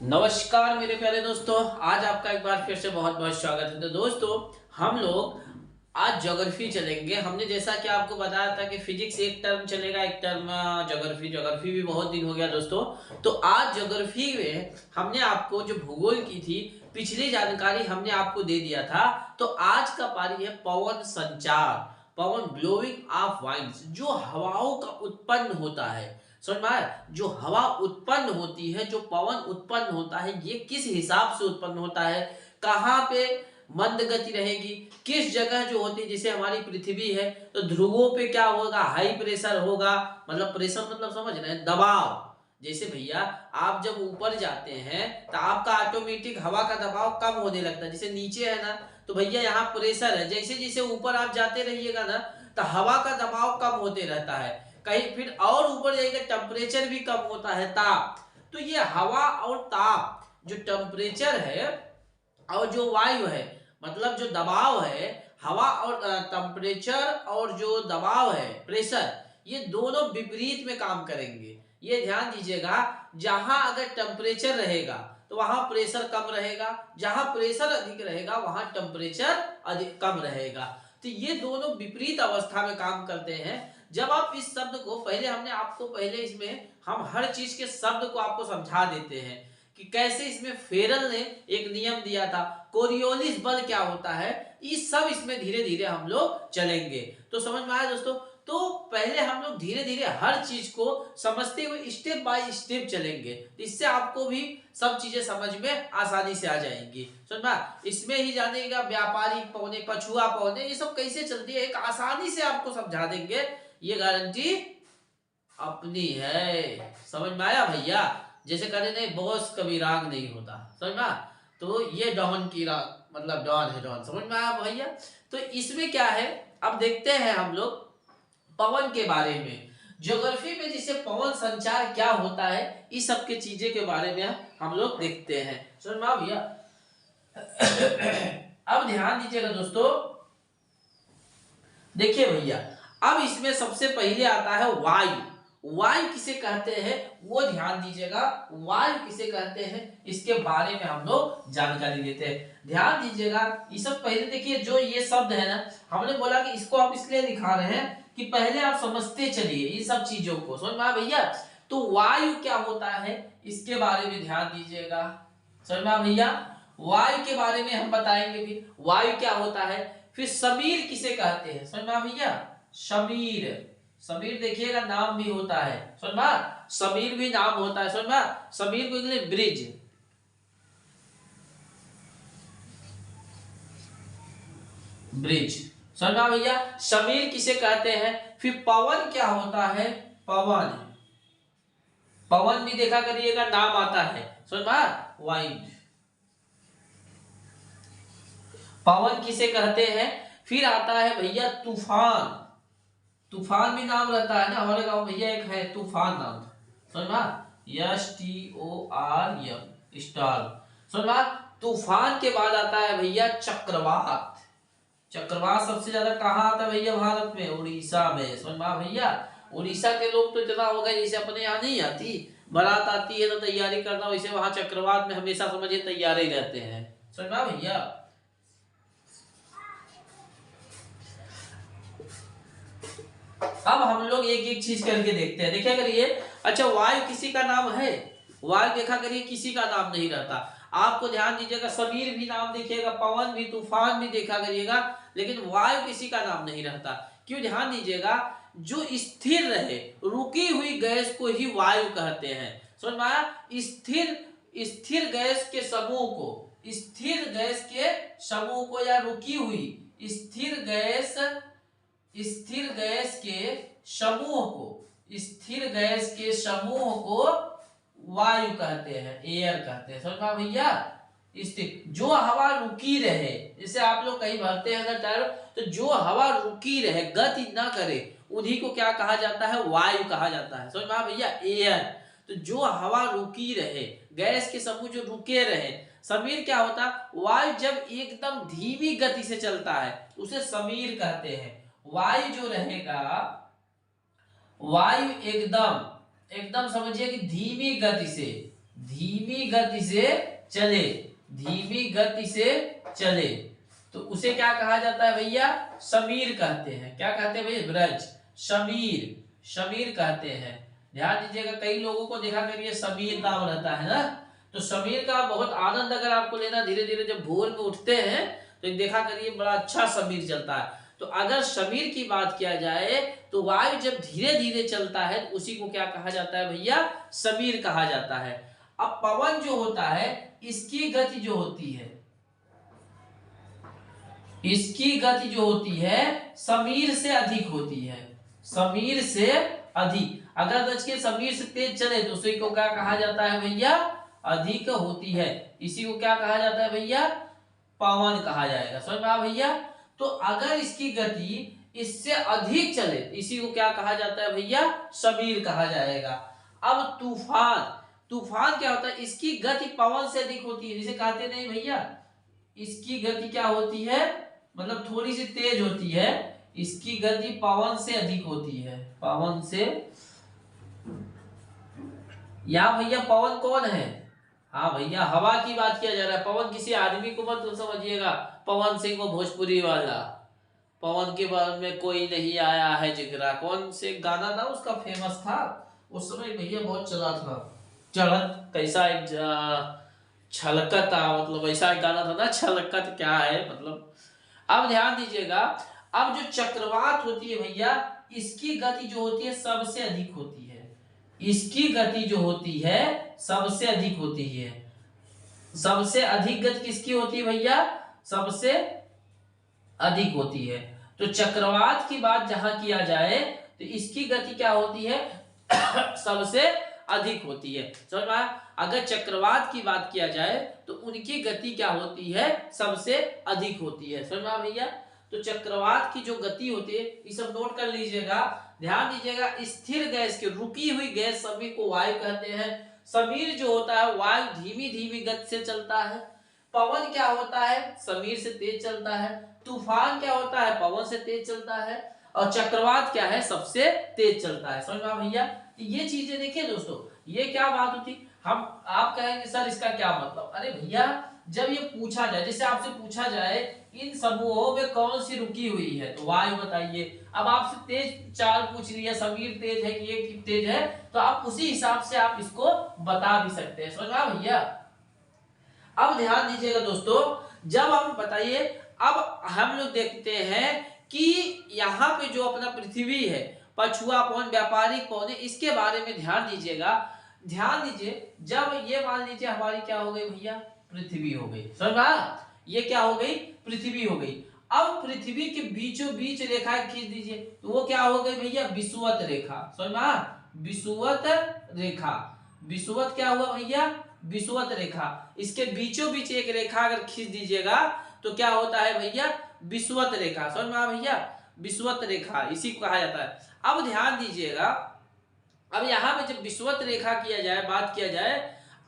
नमस्कार मेरे प्यारे दोस्तों। आज आपका एक बार फिर से बहुत बहुत स्वागत है। तो दोस्तों, हम लोग आज ज्योग्राफी चलेंगे। हमने जैसा कि आपको बताया था कि फिजिक्स एक टर्म चलेगा, एक टर्म ज्योग्राफी। ज्योग्राफी भी बहुत दिन हो गया दोस्तों। तो आज ज्योग्राफी में हमने आपको जो भूगोल की थी पिछली जानकारी हमने आपको दे दिया था। तो आज का पारी है पवन संचार, पवन ब्लोइंग ऑफ वाइंड्स, जो हवाओं का उत्पन्न होता है। समझ में आया? जो हवा उत्पन्न होती है, जो पवन उत्पन्न होता है, ये किस हिसाब से उत्पन्न होता है, कहाँ पे मंद गति रहेगी, किस जगह जो होती है, जैसे हमारी पृथ्वी है तो ध्रुवों पे क्या होगा, हाई प्रेशर होगा। मतलब प्रेशर मतलब समझ रहे हैं, दबाव। जैसे भैया आप जब ऊपर जाते हैं तो आपका ऑटोमेटिक हवा का दबाव कम होने लगता है। जैसे नीचे है ना, तो भैया यहाँ प्रेशर है, जैसे जैसे ऊपर आप जाते रहिएगा ना तो हवा का दबाव कम होते रहता है। कहीं फिर और ऊपर जाएगा टेम्परेचर भी कम होता है, ताप। तो ये हवा और ताप, जो टेम्परेचर है और जो वायु है, मतलब जो दबाव है, हवा और टेम्परेचर और जो दबाव है, प्रेशर, ये दोनों विपरीत में काम करेंगे। ये ध्यान दीजिएगा, जहां अगर टेम्परेचर रहेगा तो वहां प्रेशर कम रहेगा, जहां प्रेशर अधिक रहेगा वहां टेम्परेचर अधिक कम रहेगा। तो ये दोनों विपरीत अवस्था में काम करते हैं। जब आप इस शब्द को पहले इसमें हम हर चीज के शब्द को आपको समझा देते हैं कि कैसे इसमें फेरल ने एक नियम दिया था, कोरियोलिस बल क्या होता है, इस सब इसमें धीरे धीरे हम लोग चलेंगे। तो समझ में आया दोस्तों? तो पहले हम लोग धीरे धीरे हर चीज को समझते हुए स्टेप बाय स्टेप चलेंगे, इससे आपको भी सब चीजें समझ में आसानी से आ जाएंगी। समझ में? इसमें ही जानेगा व्यापारिक पौने, पछुआ पौने, ये सब कैसे चलती है, एक आसानी से आपको समझा देंगे, ये गारंटी अपनी है। समझ में आया भैया? जैसे कहते नहीं, बॉस कभी राग नहीं होता। समझ में? तो ये डॉन की राग, मतलब डॉन है, डॉन। समझ में आया भैया? तो इसमें क्या है, अब देखते हैं हम लोग पवन के बारे में। ज्योग्राफी में जिसे पवन संचार क्या होता है, इस सब के चीजें के बारे में हम लोग देखते हैं। समझ में आया भैया? अब ध्यान दीजिएगा दोस्तों, देखिए भैया, अब इसमें सबसे पहले आता है वायु। वायु किसे कहते हैं वो ध्यान दीजिएगा, वायु किसे कहते हैं इसके बारे में हम लोग जानकारी देते हैं। ध्यान दीजिएगा, ये सब पहले देखिए, जो ये शब्द है ना, हमने बोला कि इसको आप इसलिए दिखा रहे हैं कि पहले आप समझते चलिए इन सब चीजों को। समझ में आया भैया? तो वायु क्या होता है इसके बारे में ध्यान दीजिएगा। समझ में आया भैया? वायु के बारे में हम बताएंगे कि वायु क्या होता है। फिर समीर किसे कहते हैं, समझ में आया भैया? समीर, समीर देखिएगा नाम भी होता है। समझ में? समीर भी नाम होता है। समझ में? समीर को इंग्लिश ब्रिज, ब्रिज। समझ में भैया? समीर किसे कहते हैं। फिर पवन क्या होता है, पवन, पवन भी देखा करिएगा नाम आता है। समझ में? वाइंड, पवन किसे कहते हैं। फिर आता है भैया तूफान, तूफान भी नाम रहता है ना, हमारे गांव भैया एक है तूफान नाम। समझ में? STORM, storm. समझ में? तूफान के बाद आता है भैया चक्रवात। चक्रवात सबसे ज्यादा कहाँ आता है भैया भारत में? उड़ीसा में। समझ में भैया? उड़ीसा के लोग तो इतना हो गए, जैसे अपने यहाँ नहीं आती बारात आती है तो तैयारी करना, वैसे वहां चक्रवात में हमेशा समझिए तैयार ही रहते हैं। समझ में भैया? अब हम लोग एक एक चीज करके देखते हैं, देखिए करिए। अच्छा, वायु किसी का नाम है? वायु देखा करिए किसी का नाम नहीं रहता। आपको ध्यान दीजिएगा, समीर भी नाम देखिएगा, पवन भी, तूफान भी देखा करिएगा, लेकिन वायु किसी का नाम नहीं रहता। क्यों? ध्यान दीजिएगा, जो स्थिर रहे, रुकी हुई गैस को ही वायु कहते हैं। समझ में आया? स्थिर, स्थिर गैस के समूह को, स्थिर गैस के समूह को, या रुकी हुई स्थिर गैस, स्थिर गैस के समूह को, स्थिर गैस के समूह को वायु कहते हैं, एयर कहते हैं। समझ में भैया? स्थिर, जो हवा रुकी रहे, जैसे आप लोग कहीं भरते हैं ना टायर, तो जो हवा रुकी रहे, गति ना करे, उन्हीं को क्या कहा जाता है? वायु कहा जाता है। समझ में भैया? एयर। तो जो हवा रुकी रहे, गैस के समूह जो रुके रहे। समीर क्या होता है? वायु जब एकदम धीमी गति से चलता है उसे समीर कहते हैं। वायु जो रहेगा, वायु एकदम, एकदम समझिए कि धीमी गति से, धीमी गति से चले, धीमी गति से चले, तो उसे क्या कहा जाता है भैया? समीर कहते हैं। क्या कहते हैं भैया? ब्रज, समीर, समीर कहते हैं। ध्यान दीजिएगा, कई लोगों को देखा करिए समीर नाम रहता है ना, तो समीर का बहुत आनंद अगर आपको लेना, धीरे धीरे जब भोर में उठते हैं तो देखा करिए बड़ा अच्छा समीर चलता है। तो अगर समीर की बात किया जाए तो वायु जब धीरे धीरे चलता है तो उसी को क्या कहा जाता है भैया? समीर कहा जाता है। अब पवन जो होता है इसकी गति जो होती है, इसकी गति जो होती है समीर से अधिक होती है, समीर से अधिक। अगर देखिए समीर से तेज चले तो उसी को क्या कहा जाता है भैया? अधिक होती है। इसी को क्या कहा जाता है भैया? पवन कहा जाएगा। समझ में आया भैया? तो अगर इसकी गति इससे अधिक चले इसी को क्या कहा जाता है भैया? समीर कहा जाएगा। अब तूफान, तूफान क्या होता है? इसकी गति पवन से अधिक होती है, जिसे कहते नहीं भैया, इसकी गति क्या होती है? मतलब थोड़ी सी तेज होती है, इसकी गति पवन से अधिक होती है, पवन से। या भैया पवन कौन है? हाँ भैया हवा की बात किया जा रहा है, पवन किसी आदमी को मत समझिएगा, पवन सिंह को भोजपुरी वाला, पवन के बारे में कोई नहीं आया है जिगरा, कौन से गाना था उसका फेमस था उस समय भैया, बहुत चला था, चढ़त कैसा एक छलकत, मतलब ऐसा एक गाना था ना, छलकत क्या है मतलब। अब ध्यान दीजिएगा, अब जो चक्रवात होती है भैया इसकी गति जो होती है सबसे अधिक होती है, इसकी गति जो होती है सबसे अधिक होती है। सबसे अधिक गति किसकी होती है भैया? सबसे अधिक होती है। तो चक्रवात की बात जहां किया जाए तो इसकी गति क्या होती है? सबसे अधिक होती है। समझ में? अगर चक्रवात की बात किया जाए तो उनकी गति क्या होती है? सबसे अधिक होती है। समझ में भैया? तो चक्रवात की जो गति होती है ये सब नोट कर लीजिएगा, ध्यान दीजिएगा। स्थिर गैस की, रुकी हुई गैस सभी को वायु कहते हैं। समीर जो होता है वायु धीमी धीमी गति से चलता है। पवन क्या होता है? समीर से तेज चलता है। तूफान क्या होता है? पवन से तेज चलता है। और चक्रवात क्या है? सबसे तेज चलता है। समझ में भैया? ये चीजें देखिए दोस्तों, ये क्या बात होती, हम आप कहेंगे सर इसका क्या मतलब? अरे भैया जब ये पूछा जाए, जैसे आपसे पूछा जाए इन समूहों में कौन सी रुकी हुई है तो वायु बताइए। अब आपसे तेज चाल पूछ लिया, समीर तेज है कि ये तेज है, तो आप उसी हिसाब से आप इसको बता भी सकते हैं। समझा भैया? अब ध्यान दीजिएगा दोस्तों, जब हम बताइए, अब हम लोग देखते हैं कि यहाँ पे जो अपना पृथ्वी है, पछुआ पवन, व्यापारिक पवन है, इसके बारे में ध्यान दीजिएगा। ध्यान दीजिए, जब ये मान लीजिए हमारी क्या हो गई भैया? पृथ्वी हो गई। समझा? ये क्या हो गई? पृथ्वी हो गई। अब पृथ्वी के बीचों बीच रेखा खींच दीजिए तो वो क्या हो गई भैया? विषुवत रेखा। समझा? विषुवत रेखा। विषुवत क्या हुआ भैया? विषुवत रेखा। इसके बीचों बीच एक रेखा अगर खींच दीजिएगा तो क्या होता है भैया? विषुवत रेखा। समझ में आया भैया? विषुवत रेखा इसी को कहा जाता है। अब ध्यान दीजिएगा, अब यहाँ पे जब विषुवत रेखा किया जाए, बात किया जाए,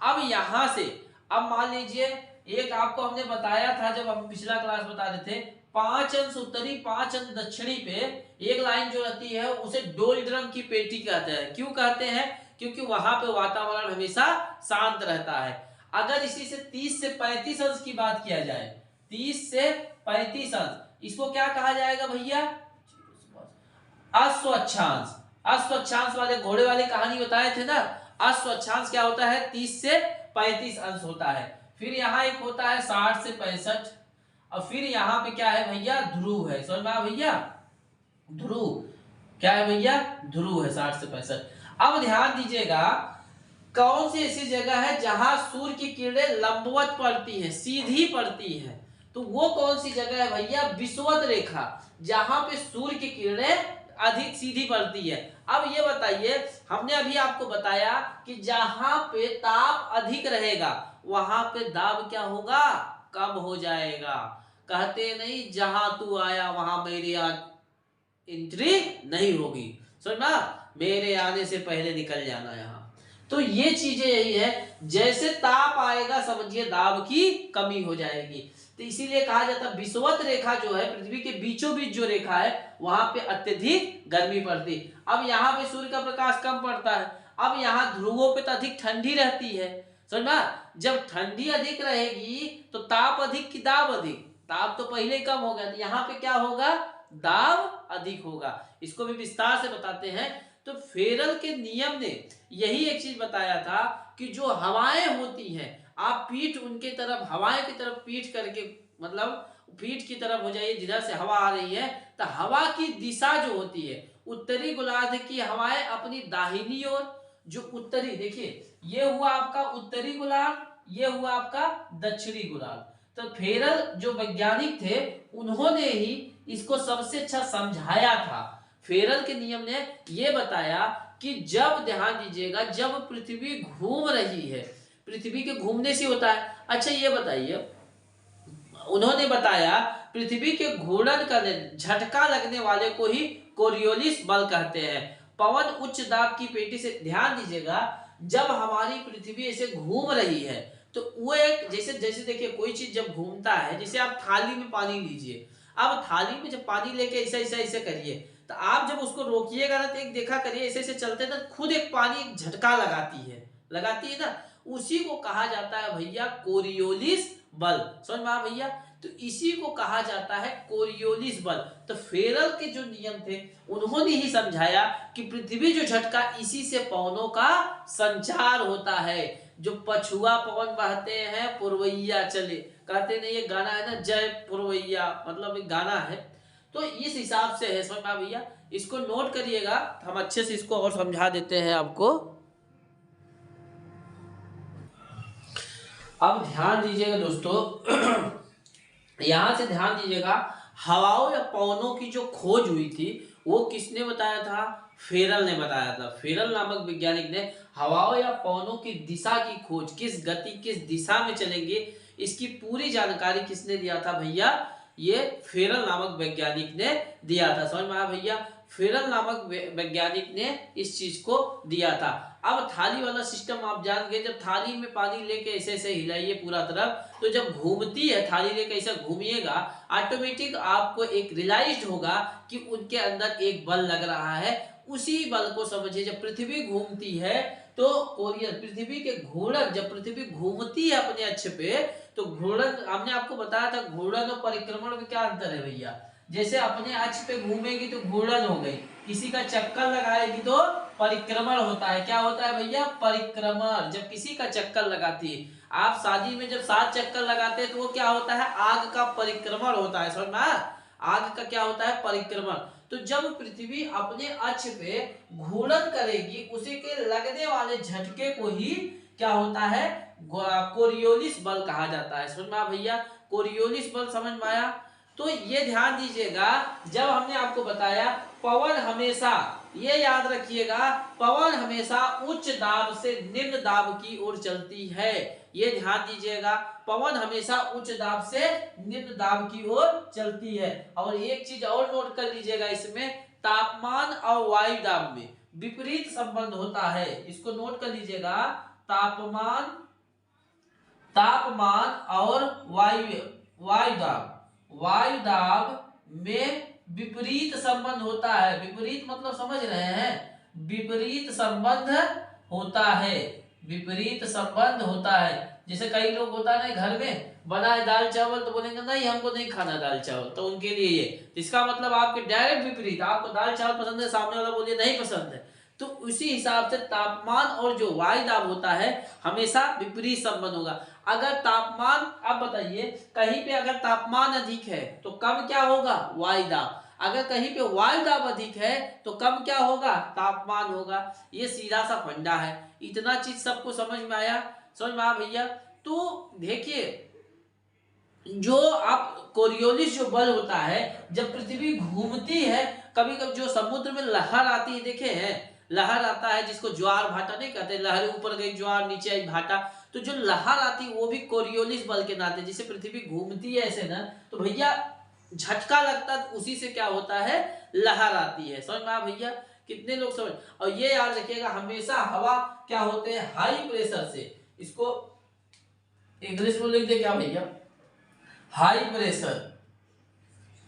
अब यहाँ से, अब मान लीजिए एक आपको हमने बताया था जब हम पिछला क्लास बता रहे थे, 5 अंश उत्तरी 5 अंश दक्षिणी पे एक लाइन जो रहती है उसे डोलड्रम की पेटी कहते हैं। क्यों कहते हैं? क्योंकि वहां पे वातावरण हमेशा शांत रहता है। अगर इसी से 30 से 35 अंश की बात किया जाए, 30 से 35 अंश, इसको क्या कहा जाएगा भैया? अश्वक्षांश। अश्वक्षांश वाले घोड़े वाली कहानी बताए थे ना, अश्वक्षांश क्या होता है? 30 से 35 अंश होता है। फिर यहाँ एक होता है 60 से 65, और फिर यहाँ पे क्या है भैया? ध्रुव है। समझ में आया भैया? ध्रुव क्या है भैया? ध्रुव है 60 से 65। अब ध्यान दीजिएगा, कौन सी ऐसी जगह है जहां सूर्य की किरणें लंबवत पड़ती है, सीधी पड़ती है, तो वो कौन सी जगह है भैया? विषुवत रेखा, जहां पे सूर्य की किरणें अधिक सीधी पड़ती है। अब ये बताइए, हमने अभी आपको बताया कि जहां पे ताप अधिक रहेगा वहां पे दाब क्या होगा? कम हो जाएगा। कहते नहीं जहां तू आया वहां मेरी एंट्री नहीं होगी। सुनना, मेरे आने से पहले निकल जाना यहाँ। तो ये चीजें यही है, जैसे ताप आएगा समझिए दाब की कमी हो जाएगी। तो इसीलिए कहा जाता है विषुवत रेखा जो है, पृथ्वी के बीचों बीच जो रेखा है वहां पे अत्यधिक गर्मी पड़ती। अब यहाँ पे सूर्य का प्रकाश कम पड़ता है, अब यहाँ ध्रुवों पे तो अधिक ठंडी रहती है। समझ में? जब ठंडी अधिक रहेगी तो ताप अधिक की दाब अधिक, ताप तो पहले ही कम हो गया, तो यहाँ पे क्या होगा, दाब अधिक होगा। इसको भी विस्तार से बताते हैं। तो फेरल के नियम ने यही एक चीज बताया था कि जो हवाएं होती हैं, आप पीठ उनके तरफ, हवाएं की तरफ पीठ करके, मतलब पीठ की तरफ हो जाइए जिधर से हवा आ रही है, तो हवा की दिशा जो होती है, उत्तरी गोलार्ध की हवाएं अपनी दाहिनी ओर, जो उत्तरी, देखिए ये हुआ आपका उत्तरी गोलार्ध, ये हुआ आपका दक्षिणी गोलार्ध। तो फेरल जो वैज्ञानिक थे उन्होंने ही इसको सबसे अच्छा समझाया था। फेरल के नियम ने यह बताया कि जब, ध्यान दीजिएगा, जब पृथ्वी घूम रही है, पृथ्वी के घूमने से होता है। अच्छा ये बताइए, उन्होंने बताया पृथ्वी के घूर्णन करने, झटका लगने वाले को ही कोरियोलिस बल कहते हैं। पवन उच्च दाब की पेटी से, ध्यान दीजिएगा, जब हमारी पृथ्वी ऐसे घूम रही है तो वो एक, जैसे जैसे देखिए कोई चीज जब घूमता है, जैसे आप थाली में पानी लीजिए, अब थाली में जब पानी लेके ऐसे ऐसे ऐसे करिए, तो आप जब उसको रोकिएगा ना तो एक देखा करिए ऐसे ऐसे चलते ना, खुद एक पानी एक झटका लगाती है ना, उसी को कहा जाता है भैया कोरियोलिस बल। समझ में आ भैया? तो इसी को कहा जाता है कोरियोलिस बल। तो फेरल के जो नियम थे उन्होंने ही समझाया कि पृथ्वी जो झटका, इसी से पवनों का संचार होता है। जो पछुआ पवन बहते हैं पुरवैया चले, कहते नहीं, ये गाना है ना, जय पुरवैया, मतलब एक गाना है। तो इस हिसाब से है। समझ में भैया? इसको नोट करिएगा, हम अच्छे से इसको और समझा देते हैं आपको। अब ध्यान दीजिएगा दोस्तों, यहां से ध्यान दीजिएगा, हवाओं या पवनों की जो खोज हुई थी वो किसने बताया था? फेरल ने बताया था। फेरल नामक वैज्ञानिक ने हवाओं या पवनों की दिशा की खोज, किस गति किस दिशा में चलेंगे, इसकी पूरी जानकारी किसने दिया था भैया? ये फेरल नामक वैज्ञानिक ने दिया था। समझ में आया भैया? फेरल नामक वैज्ञानिक ने इस चीज को दिया था। अब थाली वाला सिस्टम आप जान गए, जब थाली में पानी लेके ऐसे ऐसे हिलाइए पूरा तरफ, तो जब घूमती है थाली लेके ऐसा घूमिएगा, ऑटोमेटिक आपको एक रियलाइज्ड होगा कि उनके अंदर एक बल लग रहा है। उसी बल को समझिए, जब पृथ्वी घूमती है तो पृथ्वी के घूर्णन, जब पृथ्वी घूमती है अपने अक्ष पे, तो घूर्णन, हमने आपको बताया था घूर्णन और परिक्रमण में क्या अंतर है भैया। जैसे अपने अक्ष पे घूमेगी तो घूर्णन हो गई, किसी का चक्कर लगाएगी तो परिक्रमण होता है। क्या होता है भैया? परिक्रमण। जब किसी का चक्कर लगाती है, आप शादी में जब 7 चक्कर लगाते हैं तो वो क्या होता है? आग का परिक्रमण होता है। समझ में? आग का क्या होता है? परिक्रमण। तो जब पृथ्वी अपने अक्ष पे घूर्णन करेगी, उसी के लगने वाले झटके को ही क्या होता है? कोरियोलिस बल कहा जाता है। समझ में आया भैया? कोरियोलिस बल समझ में आया? तो ये ध्यान दीजिएगा, जब हमने आपको बताया पवन हमेशा, ये याद रखिएगा, पवन हमेशा उच्च दाब से निम्न दाब की ओर चलती है। ये ध्यान दीजिएगा, पवन हमेशा उच्च दाब से निम्न दाब की ओर चलती है। और एक चीज और नोट कर लीजिएगा, इसमें तापमान और वायु दाब में विपरीत संबंध होता है। इसको नोट कर लीजिएगा, तापमान और वायु दाब में विपरीत संबंध होता है। विपरीत मतलब समझ रहे हैं? विपरीत संबंध होता है, विपरीत संबंध होता है। जैसे कई लोग होता है घर में बना है दाल चावल, तो बोलेंगे नहीं हमको नहीं खाना दाल चावल, तो उनके लिए ये, इसका मतलब आपके डायरेक्ट विपरीत, आपको दाल चावल पसंद है, सामने वाला बोलिए नहीं पसंद है। तो उसी हिसाब से तापमान और जो वायु दाब होता है हमेशा विपरीत संबंध होगा। अगर तापमान, अब बताइए, कहीं पे अगर तापमान अधिक है तो कम क्या होगा? वायु दाब। अगर कहीं पे वायु दाब अधिक है तो कम क्या होगा? तापमान होगा। ये सीधा सा फंडा है। इतना चीज सबको समझ में आया? समझ में आया भैया? तो देखिए, जो आप कोरियोलिस जो बल होता है, जब पृथ्वी घूमती है, कभी कभी जो समुद्र में लहर आती है, देखे हैं लहर आता है जिसको ज्वार भाटा नहीं कहते, लहर ऊपर गई ज्वार, नीचे आई भाटा, तो जो लहर आती है वो भी कोरियोलिस बल के नाते, जिसे पृथ्वी घूमती है ऐसे ना, तो भैया झटका लगता है, उसी से क्या होता है? लहर आती है। समझ में आया भैया? कितने लोग समझ? और ये याद रखिएगा, हमेशा हवा क्या होते हैं? हाई प्रेशर से। इसको इंग्लिश में लिख दे क्या भैया? High pressure,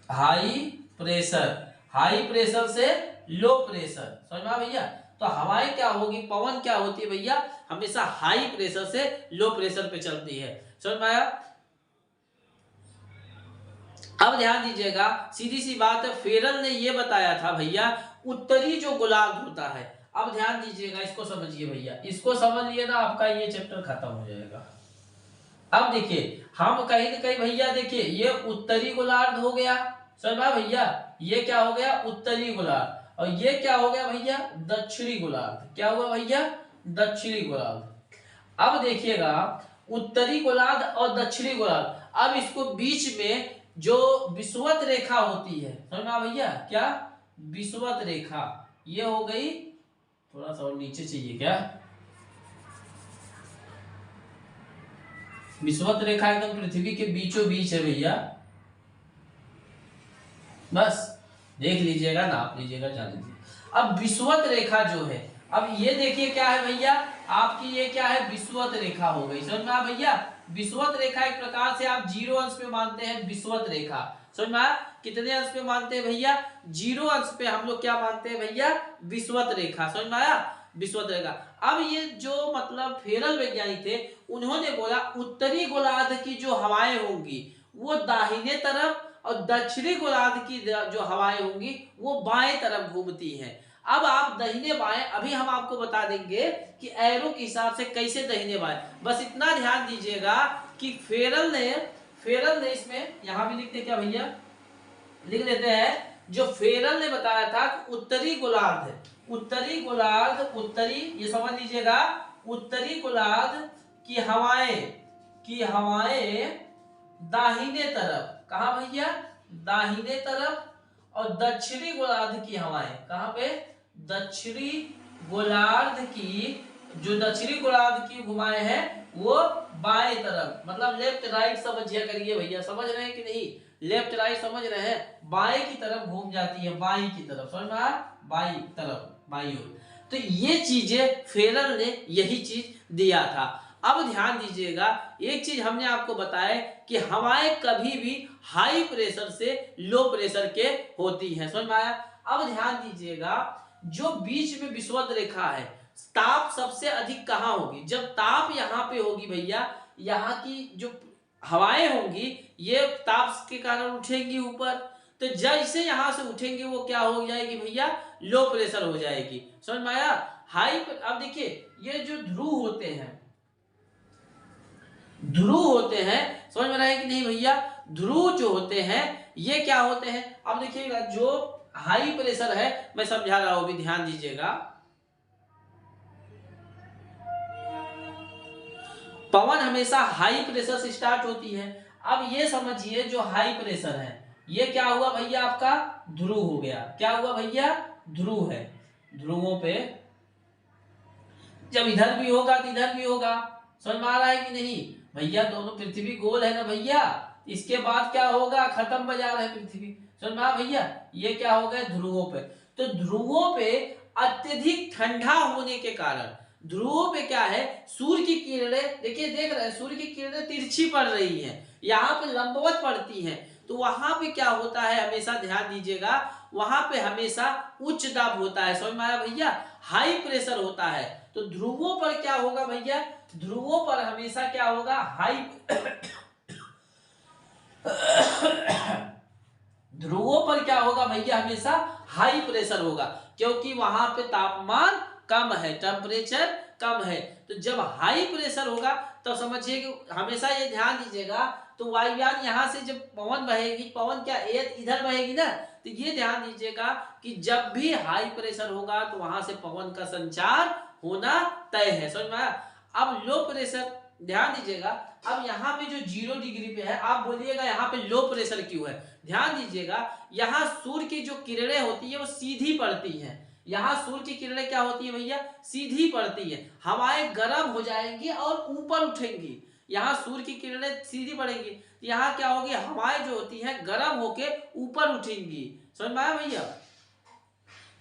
high pressure, high pressure से लो प्रेशर। समझ में आया भैया? तो हवाएं क्या होगी, पवन क्या होती है भैया, हमेशा हाई प्रेशर से लो प्रेशर पे चलती है। समझ में आया। अब ध्यान दीजिएगा, सीधी सी बात है, फेरल ने ये बताया था भैया उत्तरी जो गोलार्ध होता है। अब ध्यान दीजिएगा, इसको समझिए भैया, इसको समझ लिए ना आपका ये चैप्टर खत्म हो जाएगा। अब देखिए हम कहीं न कहीं भैया देखिए ये उत्तरी गोलार्ध हो गया, समझ भैया, ये क्या हो गया उत्तरी गोलार्ध, और ये क्या हो गया भैया दक्षिणी गोलार्ध। क्या हुआ भैया, दक्षिणी गोलार्ध। अब देखिएगा उत्तरी गोलार्ध और दक्षिणी गोलार्ध, अब इसको बीच में जो विषुवत रेखा होती है, समझ भैया, क्या विषुवत रेखा, ये हो गई, थोड़ा सा और नीचे चाहिए क्या, विषुवत रेखा एकदम पृथ्वी के बीचों बीच है भैया, बस देख लीजिएगा, नाप लीजिएगा, जान लीजिए। अब विषुवत रेखा जो है, अब ये देखिए क्या है भैया आपकी, ये क्या है विषुवत रेखा हो गई। समझ में आया भैया, विषुवत रेखा एक प्रकार से आप 0 अंश पे मानते हैं विषुवत रेखा। समझ में आया, कितने अंश पे मानते हैं भैया, 0 अंश पे हम लोग क्या मानते हैं भैया, विषुवत रेखा। समझ में आया, विषुवत रेखा। अब ये जो मतलब फेरल वैज्ञानिक थे, उन्होंने बोला उत्तरी गोलार्ध की जो हवाएं होंगी वो दाहिने तरफ, और दक्षिणी गोलार्ध की जो हवाएं होंगी वो बाएं तरफ घूमती हैं। अब आप दाहिने बाएं अभी हम आपको बता देंगे कि एरो के हिसाब से कैसे दाहिने बाएं, बस इतना ध्यान दीजिएगा कि फेरल ने इसमें यहां भी लिखते क्या भैया, लिख लेते हैं, जो फेरल ने बताया था उत्तरी गोलार्ध, उत्तरी गोलार्ध, उत्तरी, ये समझ लीजिएगा, उत्तरी गोलार्ध की हवाएं दाहिने तरफ, कहा भैया दाहिने तरफ, और दक्षिणी गोलार्ध की हवाएं कहां पे, दक्षिणी गोलार्ध की, जो दक्षिणी गोलार्ध की हवाएं हैं वो बाएं तरफ, मतलब लेफ्ट राइट समझिए करिए भैया, समझ रहे हैं कि नहीं, लेफ्ट राइट समझ रहे हैं, बाएं की तरफ घूम जाती है, बाएं की तरफ, समझ में आया, बाएं तरफ, बाईं ओर। तो ये चीजें फेरल ने यही चीज दिया था। अब ध्यान दीजिएगा, एक चीज हमने आपको बताया कि हवाएं कभी भी हाई प्रेशर से लो प्रेशर के होती हैं, समझ में आया। अब ध्यान दीजिएगा, जो बीच में विषुवत रेखा है, ताप सबसे अधिक कहां होगी, जब ताप यहाँ पे होगी भैया, यहाँ की जो हवाएं होंगी ये ताप के कारण उठेंगी ऊपर, तो जैसे यहां से उठेंगे वो क्या हो जाएगी भैया, लो प्रेशर हो जाएगी, समझ में आया। हाई, अब देखिए ये जो ध्रुव होते हैं, समझ में रहा है कि नहीं भैया, ध्रुव जो होते हैं ये क्या होते हैं, अब देखिएगा जो हाई प्रेशर है, मैं समझा रहा हूं, भी ध्यान दीजिएगा, पवन हमेशा हाई प्रेशर से स्टार्ट होती है। अब ये समझिए जो हाई प्रेशर है ये क्या हुआ भैया, आपका ध्रुव हो गया, क्या हुआ भैया, ध्रुव है, ध्रुवों पे जब इधर भी होगा तो इधर भी होगा, समझ में आ रहा है कि नहीं भैया, दोनों पृथ्वी गोल है ना भैया, इसके बाद क्या होगा, खत्म बाजार है पृथ्वी, समझ में आ भैया, ये क्या हो गए ध्रुवों पे, तो ध्रुवों पे अत्यधिक ठंडा होने के कारण, ध्रुवों पे क्या है, सूर्य की किरणें, देखिए देख रहे हैं सूर्य की किरणें तिरछी पड़ रही हैं, यहाँ पे लंबवत पड़ती हैं, तो वहां पे क्या होता है, हमेशा ध्यान दीजिएगा, वहां पे हमेशा उच्च दाब होता है, समझ में आया भैया, हाई प्रेशर होता है। तो ध्रुवों पर क्या होगा भैया, ध्रुवों पर हमेशा क्या होगा, हाई ध्रुवों पर क्या होगा भैया, हमेशा हाई प्रेशर होगा, क्योंकि वहां पे तापमान कम है, टेम्परेचर कम है, तो जब हाई प्रेशर होगा तो समझिए कि हमेशा ये ध्यान दीजिएगा, तो वायुयान यहाँ से जब पवन बहेगी, पवन क्या इधर बहेगी ना, तो ये ध्यान दीजिएगा कि जब भी हाई प्रेशर होगा तो वहां से पवन का संचार होना तय है, समझ में आया। अब लो प्रेशर, ध्यान दीजिएगा, अब यहाँ पे जो 0 डिग्री पे है, आप बोलिएगा यहाँ पे लो प्रेशर क्यों है, ध्यान दीजिएगा, यहाँ सूर्य की जो किरणें होती है वो सीधी पड़ती हैं, यहाँ सूर्य की किरणें क्या होती है भैया, सीधी पड़ती है, हवाएं गर्म हो जाएंगी और ऊपर उठेंगी, यहाँ सूर्य की किरणें सीधी पड़ेंगी, यहाँ क्या होगी, हवाएं जो होती हैं गर्म होके ऊपर उठेंगी, समझ में आया भैया।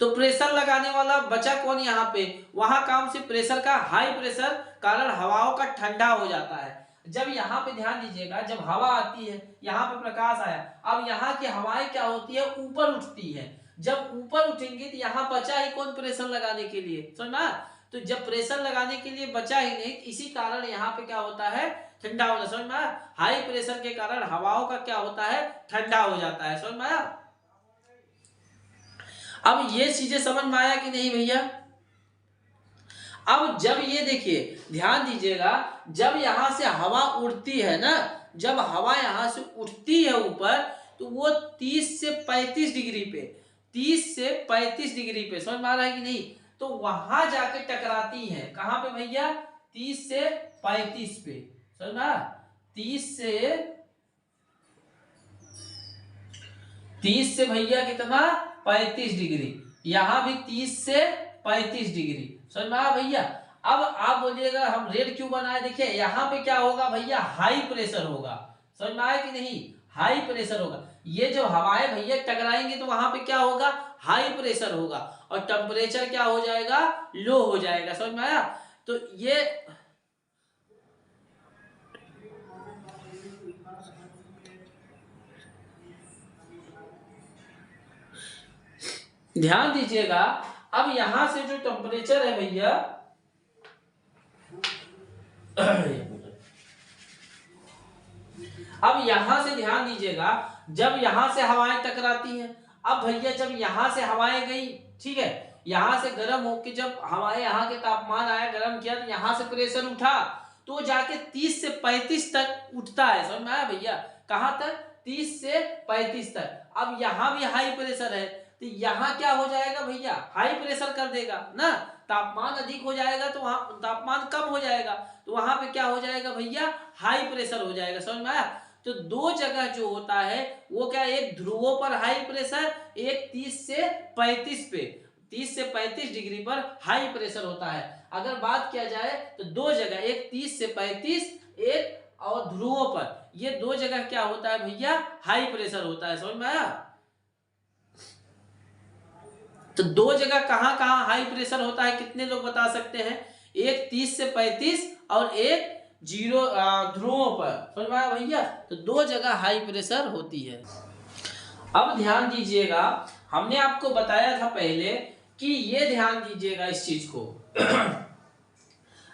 तो प्रेशर लगाने वाला बचा कौन यहाँ पे, वहां काम से प्रेशर का, हाई प्रेशर कारण हवाओं का ठंडा हो जाता है। जब यहाँ पे ध्यान दीजिएगा, जब हवा आती है, यहाँ पे प्रकाश आया, अब यहाँ की हवाएं क्या होती है, ऊपर उठती है, जब ऊपर उठेंगे तो यहाँ बचा ही कौन प्रेशर लगाने के लिए, समझ में आया? तो जब प्रेशर लगाने के लिए बचा ही नहीं, इसी कारण यहाँ पे क्या होता है, ठंडा होना, समझ में आया? हाई प्रेशर के कारण हवाओं का क्या होता है, ठंडा हो जाता है, समझ में आया? अब ये चीजें समझ में आया कि नहीं भैया? अब जब ये देखिए ध्यान दीजिएगा, जब यहां से हवा उड़ती है ना, जब हवा यहां से उठती है ऊपर, तो वो 30 से 35 डिग्री पे, 30 से 35 डिग्री पे, समझ में आ रहा है कि नहीं? तो वहां जाके टकराती है, कहां पे भैया, 30 से 35 पे, समझ में आ? 30 से भैया कितना, 35 डिग्री, यहां भी 30 से 35 डिग्री, समझ में आया भैया? अब आप बोलिएगा हम रेड क्यों बनाए, देखिए यहाँ पे क्या होगा भैया, हाई प्रेशर होगा, समझ में आया कि नहीं? हाई प्रेशर होगा, ये जो हवाएं भैया टकराएंगे तो वहां पे क्या होगा, हाई प्रेशर होगा, और टेम्परेचर क्या हो जाएगा, लो हो जाएगा, समझ में आया? तो ये ध्यान दीजिएगा, अब यहां से जो टेम्परेचर है भैया अब यहां से ध्यान दीजिएगा, जब यहां से हवाएं टकराती हैं, अब भैया जब यहां से हवाएं गई, ठीक है, यहां से गर्म होके जब हवाएं यहाँ के तापमान आया, गर्म किया, तो यहां से प्रेशर उठा, तो जाके 30 से 35 तक उठता है, समझ में आया भैया? कहां तक, 30 से 35 तक। अब यहां भी हाई प्रेशर है, तो यहाँ क्या हो जाएगा भैया, हाई प्रेशर कर देगा ना, तापमान अधिक हो जाएगा तो वहां तापमान कम हो जाएगा, तो वहां पे क्या हो जाएगा भैया, हाई प्रेशर हो जाएगा, समझ में आया? तो दो जगह जो होता है वो क्या, एक ध्रुवों पर हाई प्रेशर, एक 30 से 35 पे, 30 से 35 डिग्री पर हाई प्रेशर होता है। अगर बात किया जाए तो दो जगह, एक 30 से 35, एक और ध्रुवों पर, ये दो जगह क्या होता है भैया, हाई प्रेशर होता है, समझ में आया? तो दो जगह कहां कहां हाई प्रेशर होता है, कितने लोग बता सकते हैं? एक 30 से 35 और एक जीरो ध्रुवों पर, समझ में आया भैया? तो दो जगह हाई प्रेशर होती है। अब ध्यान दीजिएगा, हमने आपको बताया था पहले कि ये ध्यान दीजिएगा इस चीज को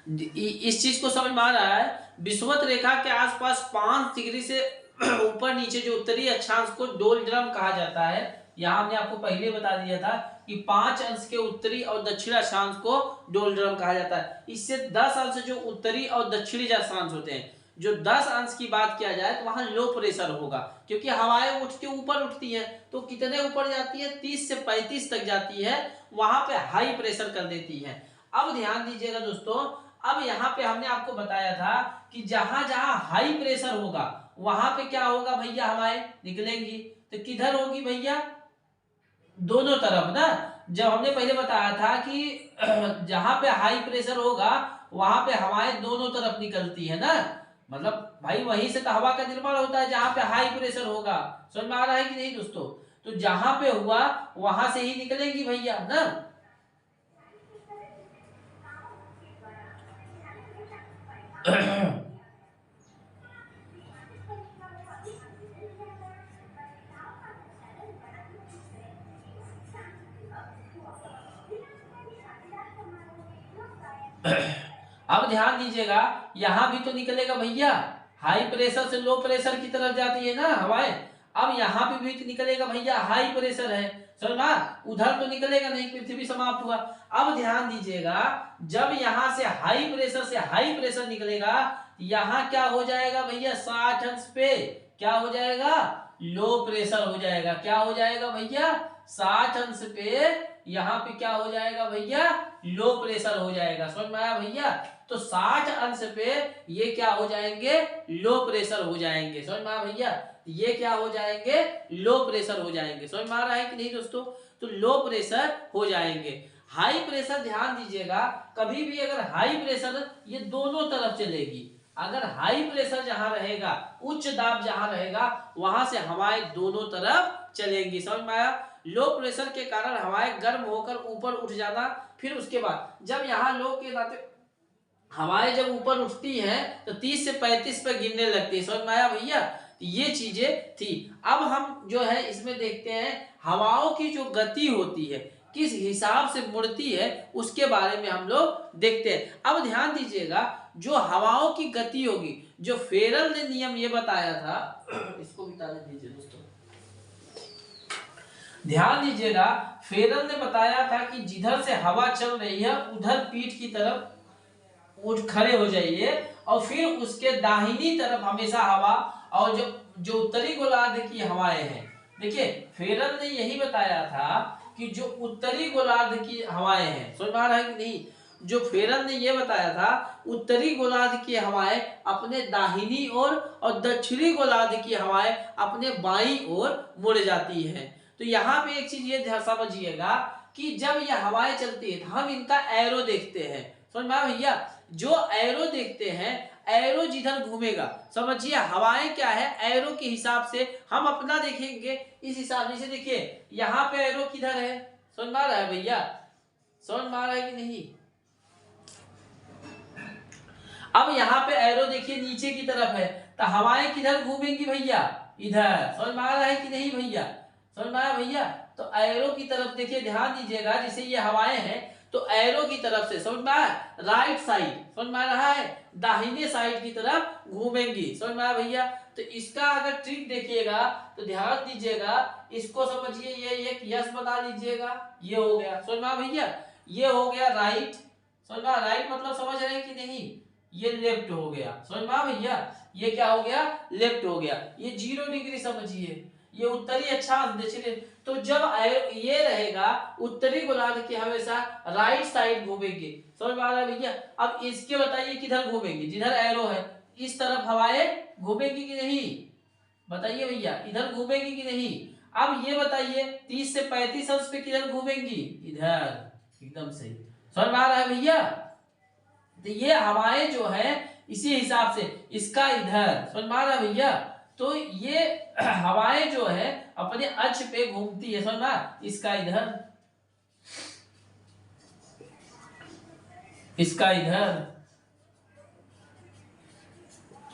इस चीज को समझ में आ रहा है, विषुवत रेखा के आसपास 5 डिग्री से ऊपर नीचे जो उत्तरी अक्षांश को डोलड्रम कहा जाता है। यहाँ हमने आपको पहले बता दिया था कि 5 अंश के उत्तरी और दक्षिणी अक्षांश को डोलड्रम कहा जाता है। इससे 10 अंश जो उत्तरी और दक्षिणी अक्षांश होते हैं, जो 10 अंश की बात किया जाए तो वहां लो प्रेशर होगा, क्योंकि हवाएं उठ के ऊपर उठती हैं, तो कितने ऊपर जाती है, 30 से 35 तक जाती है, वहां पे हाई प्रेशर कर देती है। अब ध्यान दीजिएगा दोस्तों, अब यहाँ पे हमने आपको बताया था कि जहां जहां हाई प्रेशर होगा वहां पे क्या होगा भैया, हवाएं निकलेंगी, तो किधर होगी भैया, दोनों तरफ ना। जब हमने पहले बताया था कि जहां पे हाई प्रेशर होगा वहां पे हवाएं दोनों तरफ निकलती है ना, मतलब भाई वहीं से तो हवा का निर्माण होता है जहां पे हाई प्रेशर होगा, समझ में आ रहा है कि नहीं दोस्तों? तो जहां पे हुआ वहां से ही निकलेंगी भैया ना। अब ध्यान दीजिएगा, यहां भी तो निकलेगा भैया, हाई प्रेशर से लो प्रेशर की तरफ जाती है ना हवाएं, अब यहां पे भी निकलेगा भैया, हाई प्रेशर है, समझ, उधर तो निकलेगा नहीं, पृथ्वी समाप्त हुआ। अब ध्यान दीजिएगा, जब यहां से हाई प्रेशर निकलेगा, यहां क्या हो जाएगा भैया, 60 अंश पे क्या हो जाएगा, लो प्रेशर हो जाएगा, क्या हो जाएगा भैया, 60 अंश पे यहाँ पे क्या हो जाएगा भैया, लो प्रेशर हो जाएगा, समझ में आया भैया? तो 60 अंश पे ये क्या हो जाएंगे, लो प्रेशर हो जाएंगे, समझ में आया भैया? ये क्या हो जाएंगे, लो प्रेशर हो जाएंगे, समझ में आ रहा है कि नहीं दोस्तों? तो लो प्रेशर हो जाएंगे। हाई प्रेशर ध्यान दीजिएगा, कभी भी अगर हाई प्रेशर, ये दोनों तरफ चलेगी, अगर हाई प्रेशर जहां रहेगा, उच्च दाब जहां रहेगा, वहां से हवाएं दोनों तरफ चलेंगी, समझ में आया? लो प्रेशर के कारण हवाएं गर्म होकर ऊपर उठ जाना, फिर उसके बाद जब यहाँ लो के नाते हवाएं जब ऊपर उठती हैं तो 30 से 35 पे गिरने लगती है, समझ में आया भैया? ये चीजें थी। अब हम जो है इसमें देखते हैं हवाओं की जो गति होती है किस हिसाब से मुड़ती है उसके बारे में हम लोग देखते हैं। अब ध्यान दीजिएगा जो हवाओं की गति होगी, जो फेरल ने नियम ये बताया था, इसको मिटाने दीजिए दोस्तों, ध्यान दीजिएगा फेरल ने बताया था कि जिधर से हवा चल रही है उधर पीठ की तरफ उठ खड़े हो जाइए और फिर उसके दाहिनी तरफ हमेशा हवा, और जो उत्तरी गोलार्ध की हवाएं हैं, देखिए फेरल ने यही बताया था कि जो उत्तरी गोलार्ध की हवाएं हैं, समझ में आ रहा है कि नहीं, जो फेरल ने यह बताया था उत्तरी गोलार्ध की हवाएं अपने दाहिनी ओर और दक्षिणी गोलार्ध की हवाएं अपने बाईं ओर मुड़ जाती हैं। तो यहाँ पे एक चीज ये ध्यान समझिएगा कि जब ये हवाएं चलती है तो हम इनका एरो देखते हैं, समझ में आया भैया, जो एरो देखते हैं, एरो जिधर घूमेगा, समझिए हवाएं क्या है एरो के हिसाब से हम अपना देखेंगे इस हिसाब से। देखिए यहाँ पे एरो किधर है, समझ में आ रहा है भैया, समझ में आ रहा है कि नहीं। अब यहाँ पे एरो देखिए नीचे की तरफ है तो हवाएं किधर घूमेंगी भैया, इधर, समझ में आ रहा है कि नहीं भैया, समझ में आया भैया। तो एरो की तरफ देखिए ध्यान दीजिएगा, जैसे ये हवाएं हैं तो एरो की तरफ से, समझ में आया, राइट साइड, समझ में आ रहा है, दाहिने साइड की तरफ घूमेंगी, समझ में आया भैया। तो इसका अगर ट्रिक देखिएगा तो ध्यान दीजिएगा, इसको समझिए, ये एक यस बता दीजिएगा, ये हो गया, समझ में आया भैया, ये हो गया राइट, समझ में आया, राइट मतलब समझ रहे हैं कि नहीं, ये लेफ्ट हो गया, समझ में आया भैया, ये क्या हो गया, लेफ्ट हो गया, ये 0 डिग्री समझिए, ये उत्तरी अक्षांश दक्षिणी। तो जब ये रहेगा उत्तरी गोलार्ध की हमेशा राइट साइड घूमेंगे, समझ में आ रहा है भैया। अब इसके बताइए किधर घूमेंगे, जिधर एरो है इस तरफ हवाएं घूमेंगी कि नहीं, बताइए भैया, इधर घूमेंगी कि नहीं। अब ये बताइए 30 से 35 अंश पे किधर घूमेंगी, इधर, एकदम सही, समझ में आ रहा है भैया। तो ये हवाएं जो है इसी हिसाब से, इसका इधर, समझ में आ रहा है भैया। तो ये हवाएं जो है अपने अक्ष पे घूमती है, समझ में, इसका इधर, इसका इधर,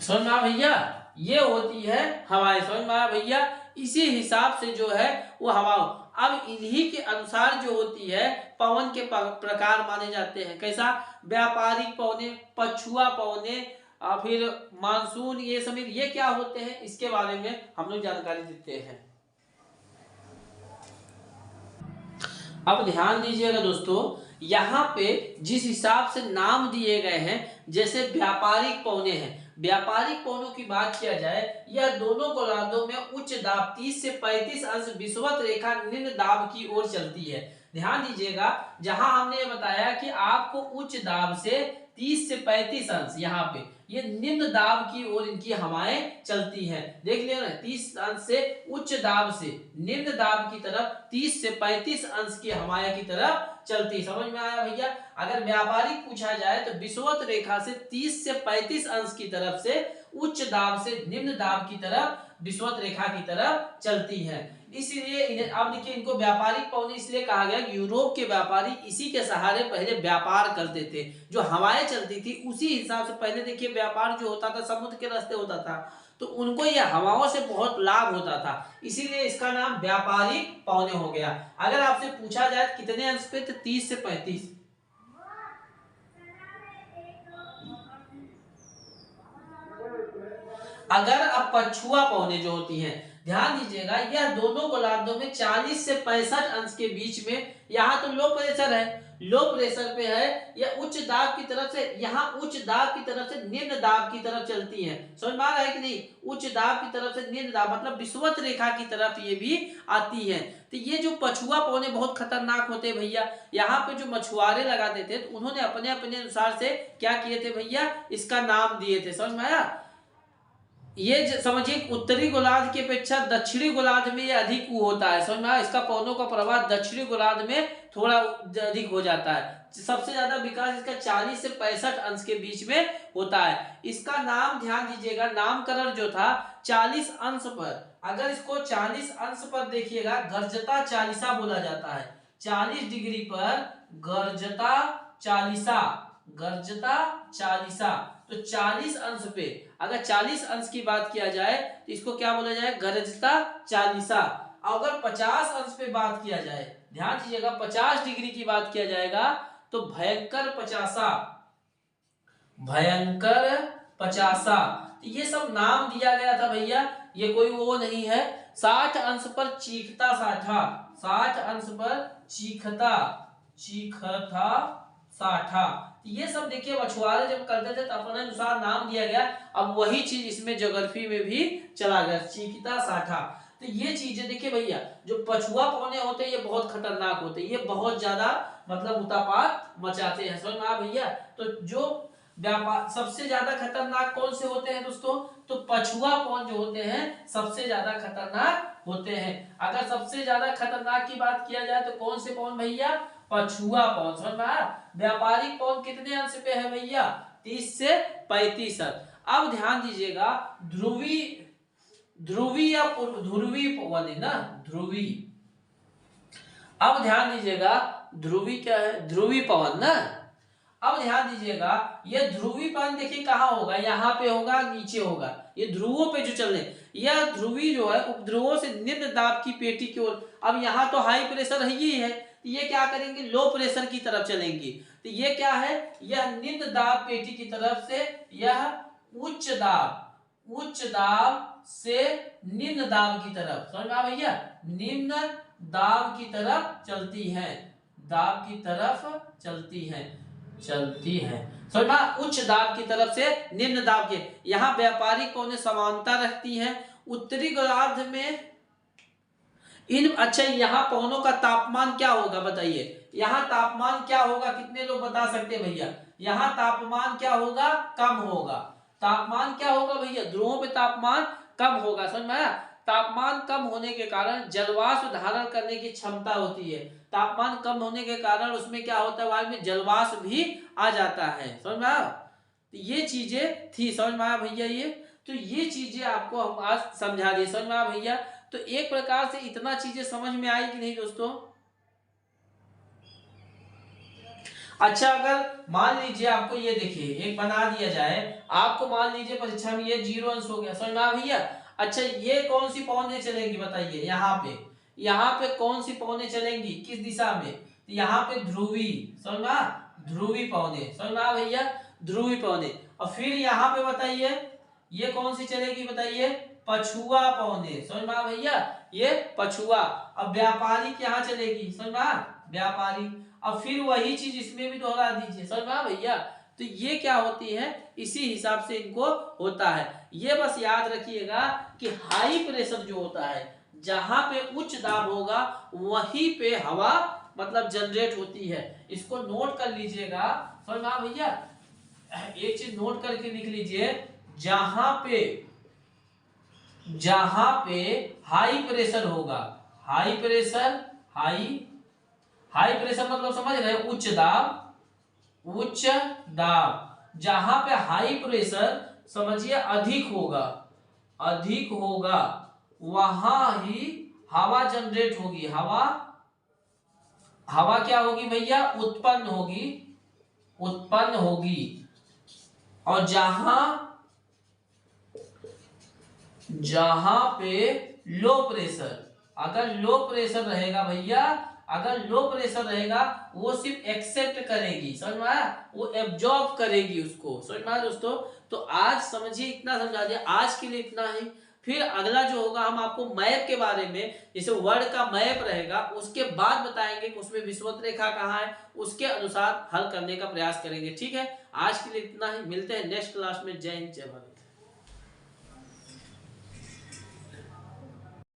समझ में आ भैया, ये होती है हवाएं, समझ में आ भैया। इसी हिसाब से जो है वो हवा, अब इन्हीं के अनुसार जो होती है पवन के प्रकार माने जाते हैं, कैसा, व्यापारिक पवने, पछुआ पवने, फिर मानसून, ये समीर, ये क्या होते हैं इसके बारे में हम लोग जानकारी देते हैं। अब ध्यान दीजिएगा दोस्तों, यहाँ पे जिस हिसाब से नाम दिए गए हैं, जैसे व्यापारिक पवने हैं, व्यापारिक पवनों की बात किया जाए, यह दोनों गोलार्धों में उच्च दाब 30 से 35 अंश विषुवत रेखा निम्न दाब की ओर चलती है। ध्यान दीजिएगा, जहां हमने ये बताया कि आपको उच्च दाब से 30 से 35 अंश, यहाँ पे ये निम्न दाब की ओर इनकी हवाएं चलती हैं, देख लिया ना, 30 अंश से उच्च दाब से निम्न दाब की तरफ 30 से 35 अंश की हवाएं की तरफ चलती, समझ में आया भैया। अगर व्यापारिक पूछा जाए तो विषुवत रेखा से 30 से 35 अंश की तरफ से उच्च दाब से निम्न दाब की तरफ विषुवत रेखा की तरफ चलती है। इसलिए अब देखिए इनको व्यापारिक पवने इसलिए कहा गया कि यूरोप के व्यापारी इसी के सहारे पहले व्यापार करते थे, जो हवाएं चलती थी उसी हिसाब से पहले देखिए व्यापार जो होता था समुद्र के रास्ते होता था, तो उनको यह हवाओं से बहुत लाभ होता था, इसीलिए इसका नाम व्यापारिक पवने हो गया। अगर आपसे पूछा जाए कितने अंश पे, तो 30 से 35। अगर अब पछुआ पवने जो होती हैं, ध्यान दीजिएगा, यह दोनों गोलार्धों में 40 से 65 अंश के बीच में, यहाँ तो लो प्रेशर है, लो प्रेशर पे है, यह उच्च दाब की तरफ से, यहाँ उच्च दाब की तरफ से निम्न दाब की तरफ चलती है, समझ में आ रहा है कि नहीं, उच्च दाब की तरफ से निम्न दाब मतलब विषुवत रेखा की तरफ ये भी आती है। तो ये जो पछुआ पवने बहुत खतरनाक होते हैं भैया, यहाँ पे जो मछुआरे लगाते थे तो उन्होंने अपने अपने अनुसार से क्या किए थे भैया, इसका नाम दिए थे, समझ में आया। ये समझिए उत्तरी गोलार्ध की अपेक्षा दक्षिणी गोलार्ध में ये अधिक होता है, समझ में आया, इसका पवनों का प्रभाव दक्षिणी गोलार्ध में थोड़ा अधिक हो जाता है। सबसे ज्यादा विकास इसका 40 से 65 अंश के बीच में होता है। इसका नाम ध्यान दीजिएगा, नामकरण जो था 40 अंश पर, अगर इसको 40 अंश पर देखिएगा गर्जता चालीसा बोला जाता है, 40 डिग्री पर गर्जता चालीसा, गर्जता चालीसा, तो 40 अंश पे, अगर 40 अंश की बात किया जाए तो इसको क्या बोला जाए, गरजता चालीसा। अगर 50 अंश पे बात किया जाए, ध्यान दीजिएगा, 50 डिग्री की बात किया जाएगा तो भयंकर पचासा, भयंकर पचासा। तो ये सब नाम दिया गया था भैया, ये कोई वो नहीं है। 60 अंश पर चीखता साठा, 60 अंश पर चीखता, चीखता साठा। ये सब देखिए मछुआरे जब करते थे तो अपने अनुसार नाम दिया गया। अब वही चीज इसमें ज्योग्राफी में भी चला गया, चीखता साठा। तो ये चीजें देखिए भैया, जो पछुआ पौने होते हैं ये बहुत खतरनाक होते हैं, ये बहुत ज्यादा मतलब उतापात मचाते हैं, समझ में आ भैया। तो जो व्यापार सबसे ज्यादा खतरनाक कौन से होते हैं दोस्तों, तो पछुआ पौन जो होते हैं सबसे ज्यादा खतरनाक होते हैं। अगर सबसे ज्यादा खतरनाक की बात किया जाए तो कौन से पौन भैया, पछुआ पौन, समझ में आया। व्यापारिक पौन कितने अंश पे है भैया, 30 से 35 अंश। अब ध्यान दीजिएगा, ध्रुवी, ध्रुवी या ध्रुवी पवन है ना, ध्रुवी। अब ध्यान दीजिएगा, ध्रुवी क्या है, ध्रुवी पवन ना। अब ध्यान दीजिएगा, ये ध्रुवी पवन देखिए कहाँ होगा, यहाँ पे होगा, नीचे होगा, ये ध्रुवों पे जो चल रहे, यह ध्रुवी जो है उपध्रुवों से निम्न दाब की पेटी की ओर। अब यहाँ तो हाई प्रेशर ही है, तो ये क्या करेंगे, लो प्रेशर की तरफ चलेंगी। तो ये क्या है, यह निम्न दाब पेटी की तरफ से, यह उच्च दाब, उच्च दाब से निम्न दाब की तरफ, समझ में आ भैया, निम्न दाब की तरफ चलती है, दाब की तरफ चलती है, चलती है, समझ में। उच्च दाब की तरफ से निम्न दाब के, यहाँ व्यापारिक पौने समानता रखती है। उत्तरी गोलार्ध में इन, अच्छा यहाँ पौनों का तापमान क्या होगा बताइए, यहाँ तापमान क्या होगा, कितने लोग बता सकते हैं भैया, यहाँ तापमान क्या होगा, कम होगा। तापमान क्या होगा भैया, ध्रुवों पे तापमान कम होगा, समझ में आया। तापमान कम होने के कारण जलवाष्प धारण करने की क्षमता होती है। तापमान कम होने के कारण उसमें क्या होता है, वायु में जलवाष्प भी आ जाता है, समझ में आया। तो ये चीजें थी, समझ में आया भैया। ये तो ये चीजें आपको हम आज समझा दिए, समझ में आया भैया। तो एक प्रकार से इतना चीजें समझ में आई कि नहीं दोस्तों। अच्छा, अगर मान लीजिए आपको ये देखिए एक बना दिया जाए, आपको मान लीजिए परीक्षा में ये 0 अंश हो गया, समझ में आ भैया। अच्छा, ये कौन सी पौने चलेंगी बताइए, यहाँ पे कौन सी पौने चलेंगी, किस दिशा में, तो यहाँ पे ध्रुवी, समझ में आ, ध्रुवी पौने, समझ में आ भैया, ध्रुवी पौने। और फिर यहाँ पे बताइए ये कौन सी चलेगी बताइए, पछुआ पौने, समझ में आ भैया, ये पछुआ। अब व्यापारिक यहाँ चलेगी, समझ में आ, व्यापारिक। अब फिर वही चीज इसमें भी दोहरा दीजिए, समझ में आ भैया। तो ये क्या होती है, इसी हिसाब से इनको होता है। ये बस याद रखिएगा कि हाई प्रेशर जो होता है, जहां पे उच्च दाब होगा वहीं पे हवा मतलब जनरेट होती है। इसको नोट कर लीजिएगा, समझ में आ भैया। एक चीज नोट करके लिख लीजिए, जहां पे हाई प्रेशर होगा, हाई प्रेशर, हाई प्रेशर मतलब समझ रहे, उच्च दाब, उच्च दाब। जहां पे हाई प्रेशर समझिए अधिक होगा, वहां ही हवा जनरेट होगी, हवा क्या होगी भैया, उत्पन्न होगी। और जहां पे लो प्रेशर, अगर लो प्रेशर रहेगा भैया, अगर लो प्रेशर रहेगा वो सिर्फ एक्सेप्ट करेगी, समझ में आया, वो एब्जॉर्ब करेगी उसको, समझ में आया दोस्तों। तो आज समझिए इतना समझा दिया, आज के लिए इतना ही। फिर अगला जो होगा हम आपको मैप के बारे में, जैसे वर्ल्ड का मैप रहेगा उसके बाद बताएंगे कि उसमें विषुवत रेखा कहाँ है, उसके अनुसार हल करने का प्रयास करेंगे, ठीक है। आज के लिए इतना ही, मिलते हैं नेक्स्ट क्लास में। जय हिंद, जय भारत।